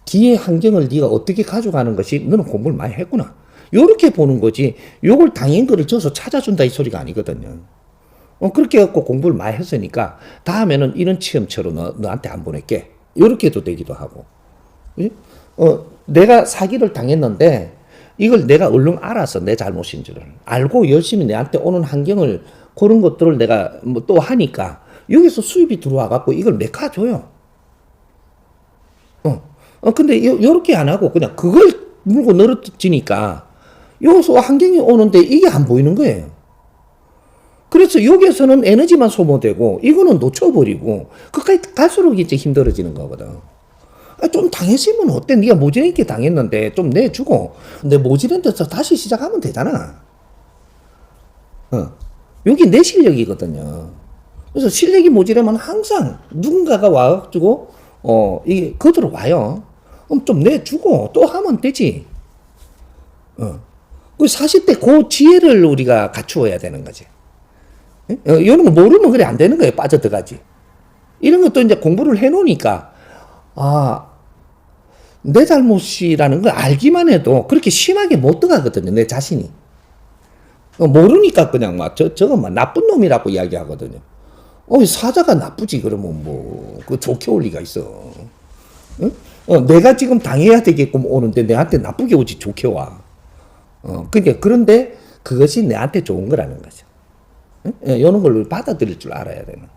Speaker 1: 뒤에 환경을 네가 어떻게 가져가는 것이 너는 공부를 많이 했구나. 요렇게 보는 거지. 요걸 당인 거를 줘서 찾아준다 이 소리가 아니거든요. 그렇게 해갖고 공부를 많이 했으니까 다음에는 이런 시험처럼 너한테 안 보낼게. 요렇게도 되기도 하고. 내가 사기를 당했는데 이걸 내가 얼른 알아서 내 잘못인 줄을 알고 열심히 내한테 오는 환경을 그런 것들을 내가 뭐 또 하니까 여기서 수입이 들어와 갖고 이걸 메꿔줘요. 근데 요렇게 안 하고 그냥 그걸 물고 늘어지니까 여기서 환경이 오는데 이게 안 보이는 거예요. 그래서 여기에서는 에너지만 소모되고 이거는 놓쳐버리고 그까지 갈수록 이제 힘들어지는 거거든. 좀 당했으면 어때? 네가 모질게 당했는데 좀 내주고 내 모질한 데서 다시 시작하면 되잖아. 여기 내 실력이거든요. 그래서 실력이 모자라면 항상 누군가가 와가지고 이게 그대로 와요. 그럼 좀 내주고 또 하면 되지. 그 40대 그 지혜를 우리가 갖추어야 되는 거지. 이런 거 모르면 그래 안 되는 거예요. 빠져들어가지. 이런 것도 이제 공부를 해놓으니까 내 잘못이라는 걸 알기만 해도 그렇게 심하게 못 들어가거든요. 내 자신이. 모르니까 그냥 저건 나쁜 놈이라고 이야기하거든요. 사자가 나쁘지 그러면 그 좋게 올 리가 있어. 응? 내가 지금 당해야 되게끔 오는데 내한테 나쁘게 오지 좋게 와. 그런데 그것이 내한테 좋은 거라는 거죠. 응? 이런 걸 받아들일 줄 알아야 되는.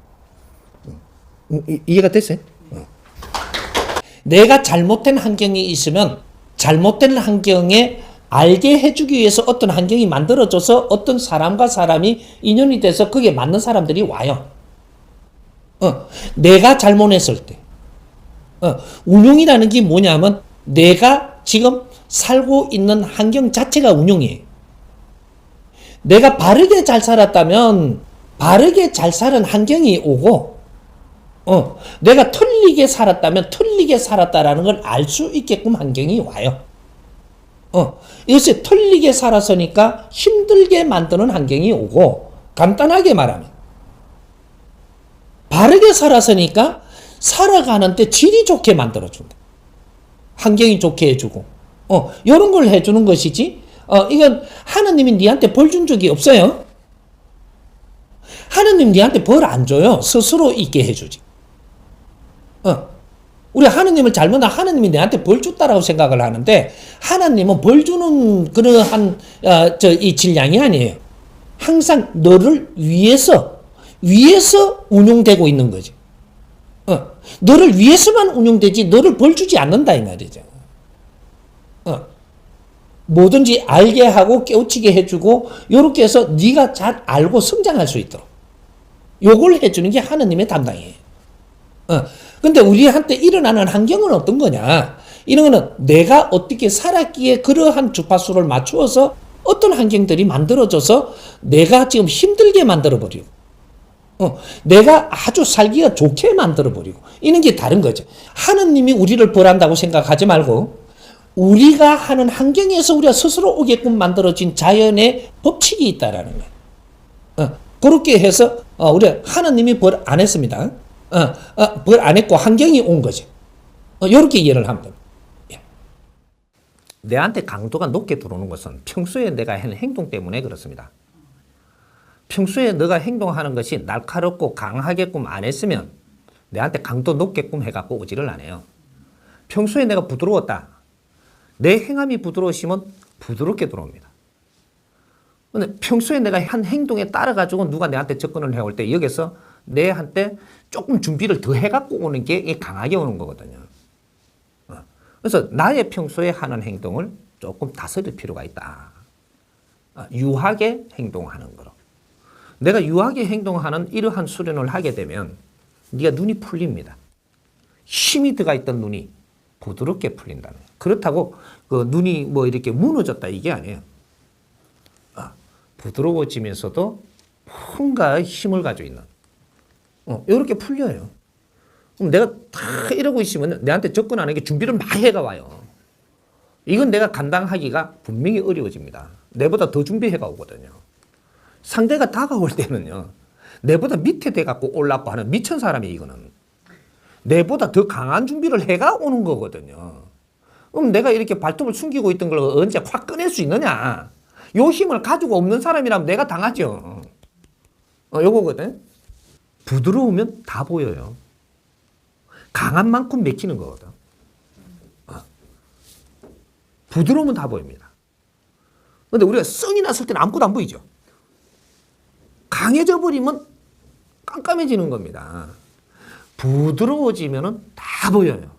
Speaker 1: 이해가 됐어요? 내가 잘못된 환경이 있으면 잘못된 환경에 알게 해주기 위해서 어떤 환경이 만들어져서 어떤 사람과 사람이 인연이 돼서 그게 맞는 사람들이 와요. 내가 잘못했을 때. 운용이라는 게 뭐냐면 내가 지금 살고 있는 환경 자체가 운용이에요. 내가 바르게 잘 살았다면 바르게 잘 사는 환경이 오고 내가 틀리게 살았다면 틀리게 살았다라는 걸 알 수 있게끔 환경이 와요. 이것이 틀리게 살았으니까 힘들게 만드는 환경이 오고 간단하게 말하면 바르게 살았으니까 살아가는데 질이 좋게 만들어준다. 환경이 좋게 해주고 이런 걸 해주는 것이지 이건 하느님이 니한테 벌 준 적이 없어요. 하느님 니한테 벌 안 줘요. 스스로 있게 해주지. 우리 하느님을 잘못하면 하느님이 내한테 벌 줬다라고 생각을 하는데 하느님은 벌 주는 그러한 이 질량이 아니에요. 항상 너를 위해서 운용되고 있는 거지. 너를 위해서만 운용되지 너를 벌 주지 않는다 이 말이죠. 뭐든지 알게 하고 깨우치게 해주고 요렇게 해서 네가 잘 알고 성장할 수 있도록 요걸 해주는 게 하느님의 담당이에요. 근데 우리한테 일어나는 환경은 어떤 거냐? 이런 거는 내가 어떻게 살았기에 그러한 주파수를 맞추어서 어떤 환경들이 만들어져서 내가 지금 힘들게 만들어버리고 내가 아주 살기가 좋게 만들어버리고 이런 게 다른 거죠. 하느님이 우리를 벌한다고 생각하지 말고 우리가 하는 환경에서 우리가 스스로 오게끔 만들어진 자연의 법칙이 있다라는 거예요. 그렇게 해서 우리가 하느님이 벌 안 했습니다. 벌 안 했고 환경이 온 거죠. 이렇게 이해를 하면 됩니다. 예. 내한테 강도가 높게 들어오는 것은 평소에 내가 하는 행동 때문에 그렇습니다. 평소에 너가 행동하는 것이 날카롭고 강하게끔 안 했으면 내한테 강도 높게끔 해갖고 오지를 안 해요. 평소에 내가 부드러웠다. 내 행함이 부드러우시면 부드럽게 들어옵니다. 근데 평소에 내가 한 행동에 따라가지고 누가 내한테 접근을 해올 때 여기서 내한테 조금 준비를 더 해갖고 오는 게 강하게 오는 거거든요. 그래서 나의 평소에 하는 행동을 조금 다스릴 필요가 있다. 유하게 행동하는 거로. 내가 유하게 행동하는 이러한 수련을 하게 되면 네가 눈이 풀립니다. 힘이 들어가 있던 눈이 부드럽게 풀린다는 거예요. 그렇다고 그 눈이 뭐 이렇게 무너졌다 이게 아니에요. 부드러워지면서도 뭔가 힘을 가지고 있는 이렇게 풀려요. 그럼 내가 다 이러고 있으면 내한테 접근하는 게 준비를 많이 해가 와요. 이건 내가 감당하기가 분명히 어려워집니다. 내보다 더 준비해가 오거든요. 상대가 다가올 때는요. 내보다 밑에 돼갖고 올라고 하는 미친 사람이 이거는. 내보다 더 강한 준비를 해가 오는 거거든요. 그럼 내가 이렇게 발톱을 숨기고 있던 걸 언제 확 꺼낼 수 있느냐. 요 힘을 가지고 없는 사람이라면 내가 당하죠. 요거거든. 부드러우면 다 보여요. 강한 만큼 맥히는 거거든. 부드러우면 다 보입니다. 근데 우리가 성이 났을 때는 아무것도 안 보이죠. 강해져 버리면 깜깜해지는 겁니다. 부드러워지면은 다 보여요.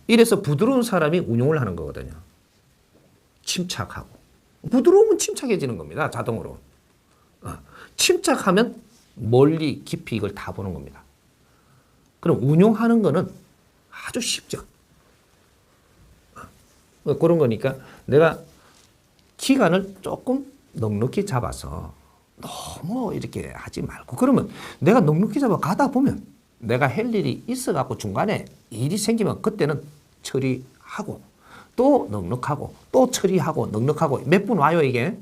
Speaker 1: 이래서 부드러운 사람이 운용을 하는 거거든요. 침착하고. 부드러우면 침착해지는 겁니다. 자동으로. 침착하면 멀리 깊이 이걸 다 보는 겁니다. 그럼 운용하는 거는 아주 쉽죠. 그런 거니까 내가 기간을 조금 넉넉히 잡아서 너무 이렇게 하지 말고 그러면 내가 넉넉히 잡아 가다 보면 내가 할 일이 있어갖고 중간에 일이 생기면 그때는 처리하고 또 넉넉하고 또 처리하고 넉넉하고 몇 분 와요 이게.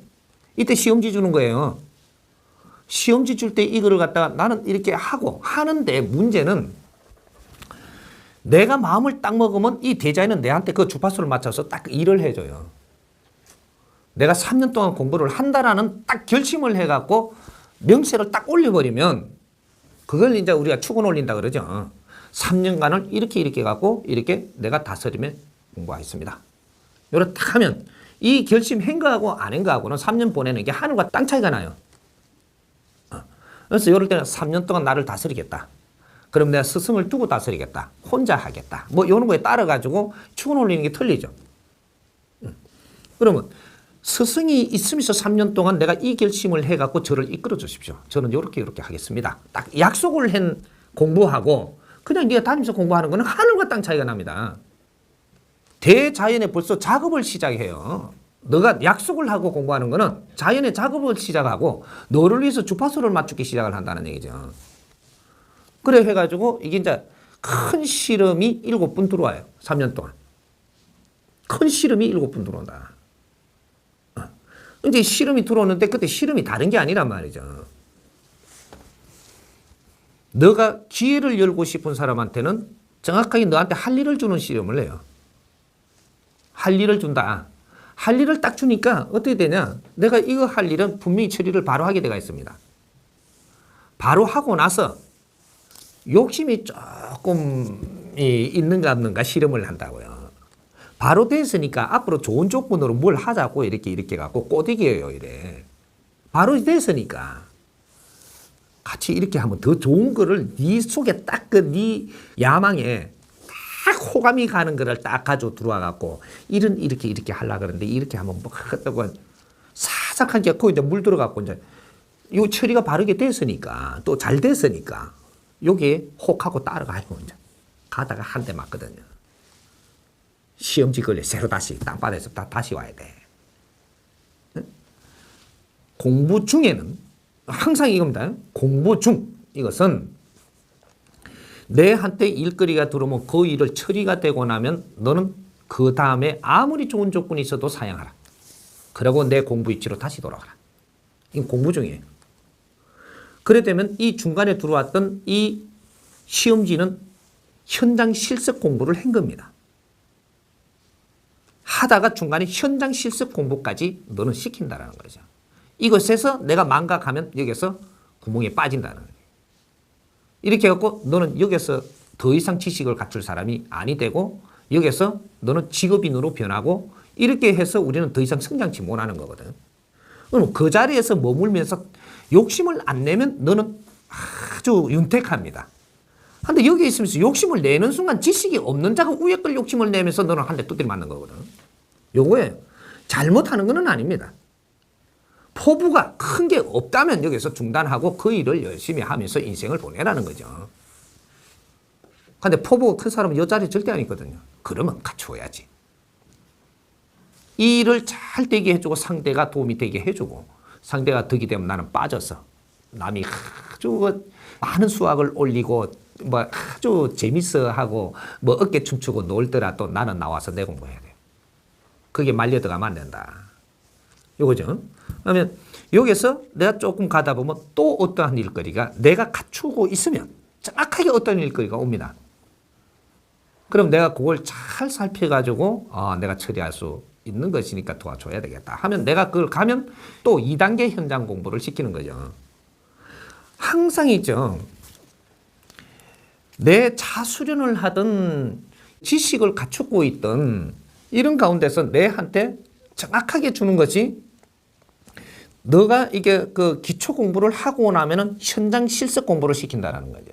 Speaker 1: 이때 시험지 주는 거예요. 시험지 줄 때 이거를 갖다가 나는 이렇게 하고 하는데 문제는 내가 마음을 딱 먹으면 이 대자에는 내한테 그 주파수를 맞춰서 딱 일을 해줘요. 내가 3년 동안 공부를 한다라는 딱 결심을 해갖고 명세를 딱 올려버리면 그걸 이제 우리가 축은 올린다 그러죠. 3년간을 이렇게 갖고 이렇게 내가 다스리며 공부하겠습니다. 요렇게 딱 하면 이 결심한 거하고 안 한 거하고는 3년 보내는 게 하늘과 땅 차이가 나요. 그래서 이럴 때는 3년 동안 나를 다스리겠다. 그럼 내가 스승을 두고 다스리겠다. 혼자 하겠다. 뭐 이런 거에 따라가지고 축은 올리는 게 틀리죠. 그러면 스승이 있으면서 3년 동안 내가 이 결심을 해갖고 저를 이끌어 주십시오. 저는 이렇게 하겠습니다. 딱 약속을 한 공부하고 그냥 네가 다니면서 공부하는 거는 하늘과 땅 차이가 납니다. 대자연에 벌써 작업을 시작해요. 너가 약속을 하고 공부하는 거는 자연의 작업을 시작하고 너를 위해서 주파수를 맞추기 시작을 한다는 얘기죠. 그래 해가지고 이게 이제 큰 실험이 7분 들어와요. 3년 동안. 큰 실험이 7분 들어온다. 이제 실험이 들어오는데 그때 실험이 다른 게 아니란 말이죠. 너가 기회를 열고 싶은 사람한테는 정확하게 너한테 할 일을 주는 실험을 해요. 할 일을 준다. 할 일을 딱 주니까 어떻게 되냐. 내가 이거 할 일은 분명히 처리를 바로 하게 되어 있습니다. 바로 하고 나서 욕심이 조금 있는가 없는가 실험을 한다고요. 바로 됐으니까 앞으로 좋은 조건으로 뭘 하자고 이렇게 갖고 꼬드겨요 이래. 바로 됐으니까 같이 이렇게 하면 더 좋은 거를 네 속에 딱 그 네 야망에 딱 호감이 가는 거를 딱 가지고 들어와 갖고 이렇게 하려고 그러는데 이렇게 하면 뭐 그렇다고 사삭한 게 거기 이제 물 들어갖고 이제 요 처리가 바르게 됐으니까 또 잘 됐으니까 요게 혹하고 따라가고 이제 가다가 한 대 맞거든요. 시험지 걸려 새로 다시 땅바닥에서 다시 와야 돼. 공부 중에는 항상 이겁니다. 공부 중 이것은 내한테 일거리가 들어오면 그 일을 처리가 되고 나면 너는 그 다음에 아무리 좋은 조건이 있어도 사양하라. 그리고 내 공부 위치로 다시 돌아가라. 이건 공부 중이에요. 그래 되면 이 중간에 들어왔던 이 시험지는 현장 실습 공부를 한 겁니다. 하다가 중간에 현장 실습 공부까지 너는 시킨다는 거죠. 이것에서 내가 망각하면 여기서 구멍에 빠진다는 거예요. 이렇게 해갖고 너는 여기서 더 이상 지식을 갖출 사람이 아니 되고 여기서 너는 직업인으로 변하고 이렇게 해서 우리는 더 이상 성장치 못하는 거거든. 그럼 그 자리에서 머물면서 욕심을 안 내면 너는 아주 윤택합니다. 근데 여기 있으면서 욕심을 내는 순간 지식이 없는 자가 위에 걸 욕심을 내면서 너는 한 대 두드려 맞는 거거든. 요거예요. 잘못하는 건 아닙니다. 포부가 큰 게 없다면 여기서 중단하고 그 일을 열심히 하면서 인생을 보내라는 거죠. 근데 포부가 큰 사람은 이 자리에 절대 안 있거든요. 그러면 갖추어야지. 이 일을 잘 되게 해주고 상대가 도움이 되게 해주고 상대가 덕이 되면 나는 빠져서 남이 아주 많은 수확을 올리고 뭐 아주 재밌어 하고 뭐 어깨 춤추고 놀더라도 나는 나와서 내 공부해야 돼요. 그게 말려 들어가면 안 된다. 요거죠. 그러면 여기서 내가 조금 가다 보면 또 어떠한 일거리가 내가 갖추고 있으면 정확하게 어떤 일거리가 옵니다. 그럼 내가 그걸 잘 살펴가지고 내가 처리할 수 있는 것이니까 도와줘야 되겠다 하면 내가 그걸 가면 또 2단계 현장 공부를 시키는 거죠. 항상 있죠. 내 자수련을 하든 지식을 갖추고 있던 이런 가운데서 내한테 정확하게 주는 것이 너가 이게 그 기초 공부를 하고 나면은 현장 실습 공부를 시킨다라는 거죠.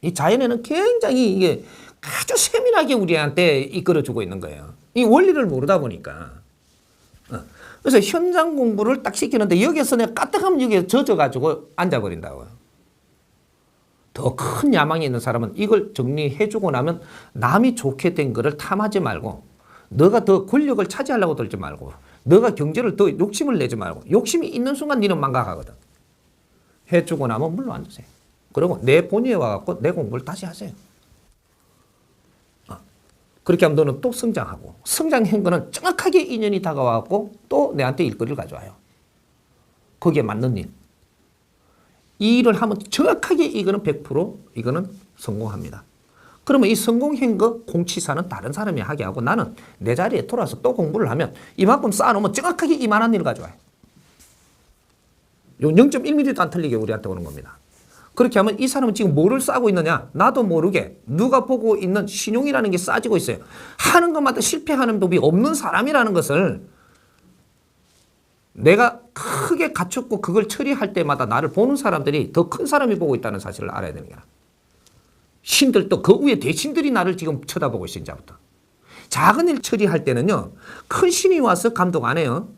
Speaker 1: 이 자연에는 굉장히 이게 아주 세밀하게 우리한테 이끌어주고 있는 거예요. 이 원리를 모르다 보니까. 그래서 현장 공부를 딱 시키는데 여기서 내가 까딱하면 여기에 젖어가지고 앉아버린다고요. 더 큰 야망이 있는 사람은 이걸 정리해주고 나면 남이 좋게 된 거를 탐하지 말고 너가 더 권력을 차지하려고 들지 말고 너가 경제를 더 욕심을 내지 말고 욕심이 있는 순간 너는 망각하거든. 해주고 나면 물로 앉으세요. 그리고 내 본의에 와갖고 내 공부를 다시 하세요. 그렇게 하면 너는 또 성장하고 성장한 거는 정확하게 인연이 다가와갖고 또 내한테 일거리를 가져와요. 거기에 맞는 일. 이 일을 하면 정확하게 이거는 100% 이거는 성공합니다. 그러면 이 성공한 거 공치사는 다른 사람이 하게 하고 나는 내 자리에 돌아서 또 공부를 하면 이만큼 쌓아놓으면 정확하게 이만한 일을 가져와요. 요 0.1mm도 안 틀리게 우리한테 오는 겁니다. 그렇게 하면 이 사람은 지금 뭐를 쌓고 있느냐? 나도 모르게 누가 보고 있는 신용이라는 게 쌓아지고 있어요. 하는 것마다 실패하는 법이 없는 사람이라는 것을 내가 크게 갖췄고 그걸 처리할 때마다 나를 보는 사람들이 더 큰 사람이 보고 있다는 사실을 알아야 되는 거야. 신들도 그 위에 대신들이 나를 지금 쳐다보고 있어 이제부터. 작은 일 처리할 때는요. 큰 신이 와서 감독 안 해요.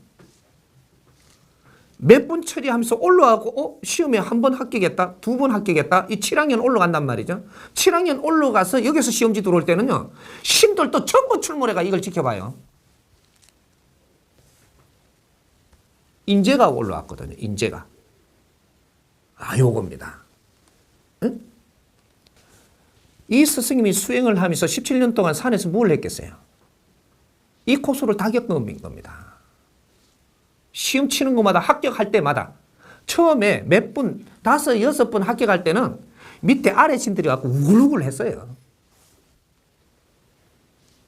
Speaker 1: 몇 번 처리하면서 올라가고 시험에 한 번 합격했다. 2번 합격했다. 이 7학년 올라간단 말이죠. 7학년 올라가서 여기서 시험지 들어올 때는요. 신들도 전부 출몰해가 이걸 지켜봐요. 인재가 올라왔거든요. 인재가. 요겁니다. 응? 이 스승님이 수행을 하면서 17년 동안 산에서 뭘 했겠어요? 이 코스를 다 겪은 겁니다. 시험 치는 것마다 합격할 때마다 처음에 몇 분, 5, 6번 합격할 때는 밑에 아래 신들이 갖고 우글우글 했어요.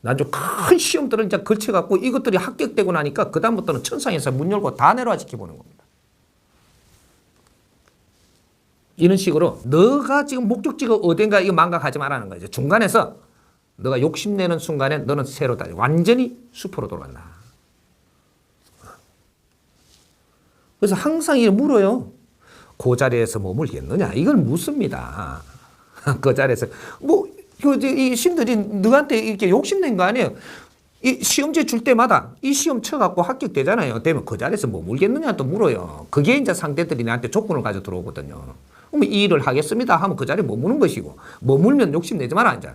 Speaker 1: 나중에 큰 시험들을 이제 걸쳐갖고 이것들이 합격되고 나니까 그다음부터는 천상에서 문 열고 다 내려와 지켜보는 겁니다. 이런 식으로 너가 지금 목적지가 어딘가 이거 망각하지 말라는 거죠. 중간에서 너가 욕심내는 순간에 너는 새로 다 완전히 숲으로 돌아간다. 그래서 항상 이렇게 물어요. 그 자리에서 머물겠느냐? 이걸 묻습니다. 그 자리에서 이 신들이 너한테 이렇게 욕심낸 거 아니에요. 이 시험지 줄 때마다 이 시험 쳐갖고 합격되잖아요. 되면 그 자리에서 머물겠느냐 또 물어요. 그게 이제 상대들이 나한테 조건을 가져 들어오거든요. 그럼 이 일을 하겠습니다 하면 그 자리에 머무는 것이고 머물면 욕심내지 마라 이제.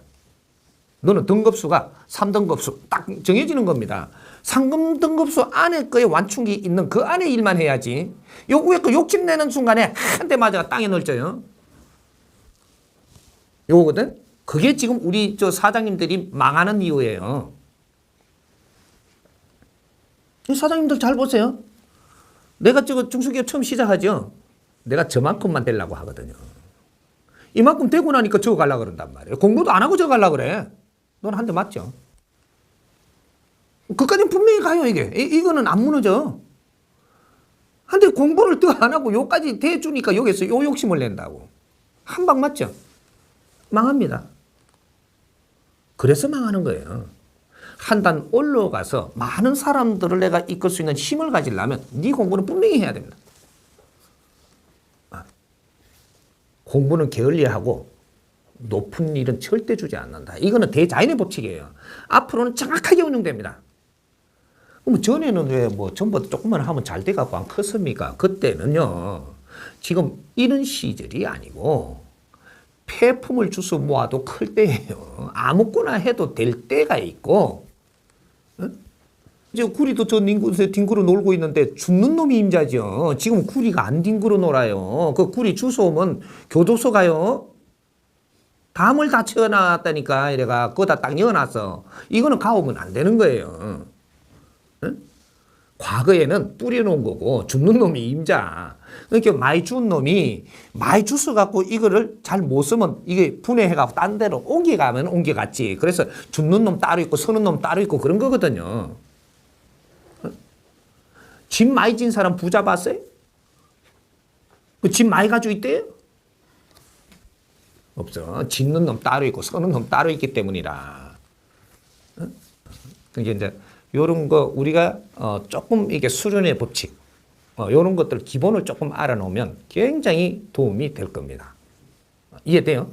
Speaker 1: 너는 등급수가 3등급수 딱 정해지는 겁니다. 상금 등급수 안에 거에 완충이 있는 그 안에 일만 해야지. 요 위에 거 욕심내는 순간에 한 대 맞아가 땅에 널쳐요. 요거거든. 그게 지금 우리 저 사장님들이 망하는 이유예요. 사장님들 잘 보세요. 내가 저거 중소기업 처음 시작하죠. 내가 저만큼만 되려고 하거든요. 이만큼 되고 나니까 저거 가려고 그런단 말이에요. 공부도 안 하고 저거 가려고 그래. 넌 한 대 맞죠. 그까지는 분명히 가요, 이게. 이거는 안 무너져. 근데 공부를 더 안 하고 요까지 대주니까 여기서 요 욕심을 낸다고. 한 방 맞죠? 망합니다. 그래서 망하는 거예요. 한 단 올라가서 많은 사람들을 내가 이끌 수 있는 힘을 가지려면 네 공부는 분명히 해야 됩니다. 공부는 게을리하고 높은 일은 절대 주지 않는다. 이거는 대자연의 법칙이에요. 앞으로는 정확하게 운영됩니다. 그럼 전에는 왜 뭐 전부 조금만 하면 잘 돼갖고 안 컸습니까? 그때는요. 지금 이런 시절이 아니고 폐품을 주워 모아도 클 때예요. 아무거나 해도 될 때가 있고, 이제 구리도 저 뒹굴어 놀고 있는데 죽는 놈이 임자죠. 지금 구리가 안 뒹굴어 놀아요. 그 구리 주워오면 교도소 가요. 담을 다 채워놨다니까. 이래가 그거다 딱 넣어놨어. 이거는 가오면 안 되는 거예요. 과거에는 뿌려놓은 거고 죽는 놈이 임자. 그러니까 많이 준 놈이 많이 주워갖고 이거를 잘 못 쓰면 이게 분해해갖고 딴 데로 옮겨가면 옮겨갔지. 그래서 죽는 놈 따로 있고 서는 놈 따로 있고 그런 거거든요. 집 많이 진 사람 부자 봤어요? 그 집 많이 가지고 있대요? 없어. 짓는 놈 따로 있고 서는 놈 따로 있기 때문이라. 그게 이제 요런 거 우리가 조금 이게 수련의 법칙 요런 것들 기본을 조금 알아놓으면 굉장히 도움이 될 겁니다. 이해돼요?